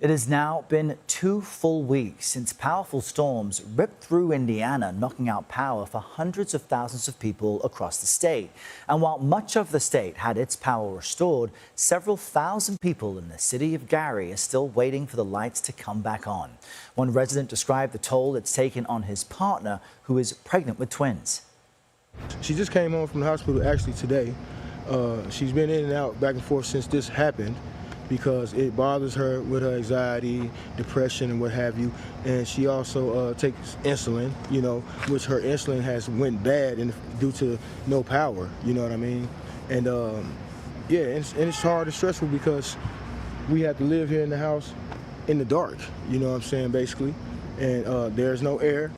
It has now been 2 full weeks since powerful storms ripped through Indiana, knocking out power for hundreds of thousands of people across the state. And while much of the state had its power restored, several thousand people in the city of Gary are still waiting for the lights to come back on. One resident described the toll it's taken on his partner, who is pregnant with twins. She just came home from the hospital actually today. She's been in and out back and forth since this happened, because it bothers her with her anxiety, depression, and what have you. And she also takes insulin, which her insulin has went bad and due to no power, you know what I mean? And yeah, and it's hard and stressful because we have to live here in the house in the dark, you know what I'm saying, basically. And there's no air.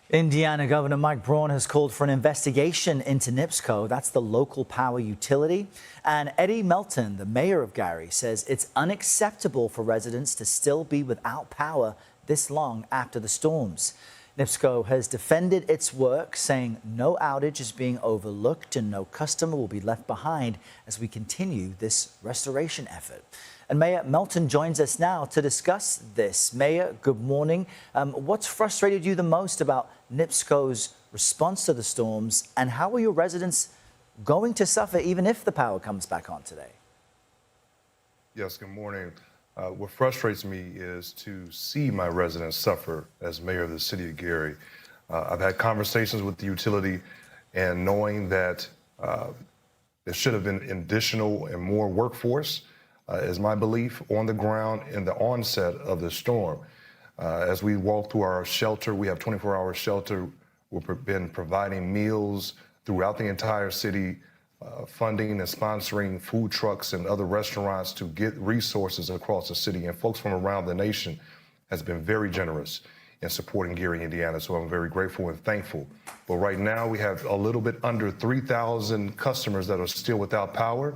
Indiana Governor Mike Braun has called for an investigation into NIPSCO. That's the local power utility. And Eddie Melton, the mayor of Gary, says it's unacceptable for residents to still be without power this long after the storms. NIPSCO has defended its work, saying no outage is being overlooked and no customer will be left behind as we continue this restoration effort. And Mayor Melton joins us now to discuss this. Mayor, good morning. What's frustrated you the most about NIPSCO's response to the storms, and how are your residents going to suffer even if the power comes back on today? Yes, good morning. What frustrates me is to see my residents suffer as mayor of the city of Gary. I've had conversations with the utility, and knowing that there should have been additional and more workforce is my belief on the ground in the onset of the storm. As we walk through our shelter, we have 24-hour shelter. We've been providing meals throughout the entire city, funding and sponsoring food trucks and other restaurants to get resources across the city. And folks from around the nation has been very generous in supporting Gary, Indiana. So I'm very grateful and thankful. But right now we have a little bit under 3,000 customers that are still without power.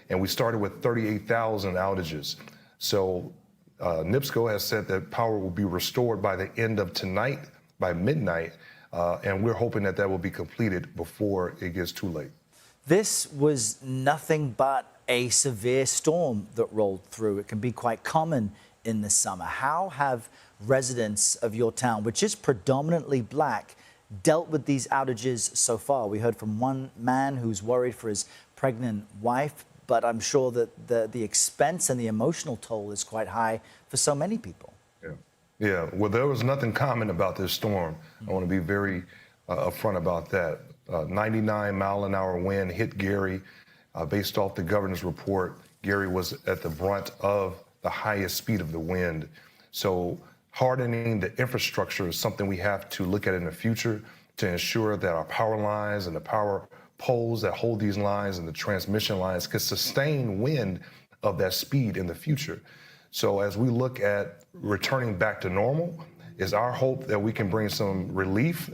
And we started with 38,000 outages. So NIPSCO has said that power will be restored by the end of tonight, by midnight, and we're hoping that that will be completed before it gets too late. This was nothing but a severe storm that rolled through. It can be quite common in the summer. How have residents of your town, which is predominantly black, dealt with these outages so far? We heard from one man who's worried for his pregnant wife, but I'm sure that the expense and the emotional toll is quite high for so many people. Yeah. Well, there was nothing common about this storm. I want to be very upfront about that. 99-mile-an-hour wind hit Gary. Based off the governor's report, Gary was at the brunt of the highest speed of the wind. So hardening the infrastructure is something we have to look at in the future to ensure that our power lines and the power poles that hold these lines and the transmission lines can sustain wind of that speed in the future. So as we look at returning back to normal, it's our hope that we can bring some relief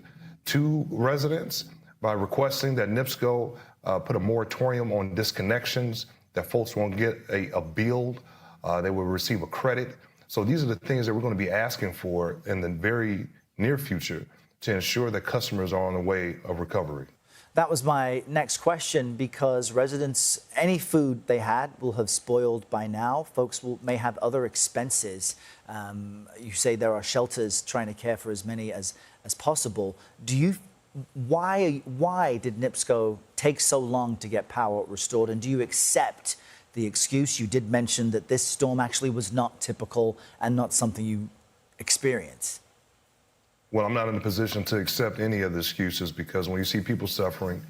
to residents by requesting that NIPSCO put a moratorium on disconnections, that folks won't get a bill, they will receive a credit. So these are the things that we're going to be asking for in the very near future to ensure that customers are on the way of recovery. That was my next question, because residents, any food they had will have spoiled by now. Folks may have other expenses. You say there are shelters trying to care for as many as possible. Why did NIPSCO take so long to get power restored? And do you accept the excuse? You did mention that this storm actually was not typical and not something you experienced. Well, I'm not in a position to accept any of the excuses, because when you see people suffering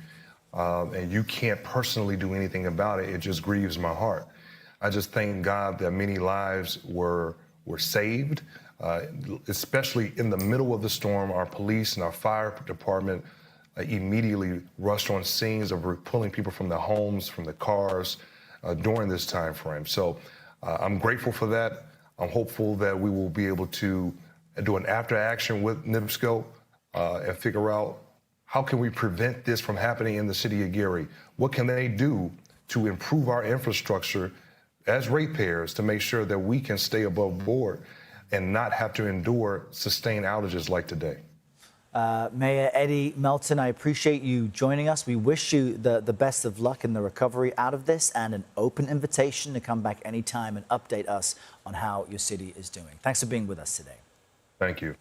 and you can't personally do anything about it, it just grieves my heart. I just thank God that many lives were saved, especially in the middle of the storm. Our police and our fire department immediately rushed on scenes of pulling people from their homes, from the cars during this time frame. So I'm grateful for that. I'm hopeful that we will be able to do an after action with NIPSCO and figure out how can we prevent this from happening in the city of Gary? What can they do to improve our infrastructure as ratepayers to make sure that we can stay above board and not have to endure sustained outages like today? Mayor Eddie Melton, I appreciate you joining us. We wish you the best of luck in the recovery out of this, and an open invitation to come back anytime and update us on how your city is doing. Thanks for being with us today. Thank you.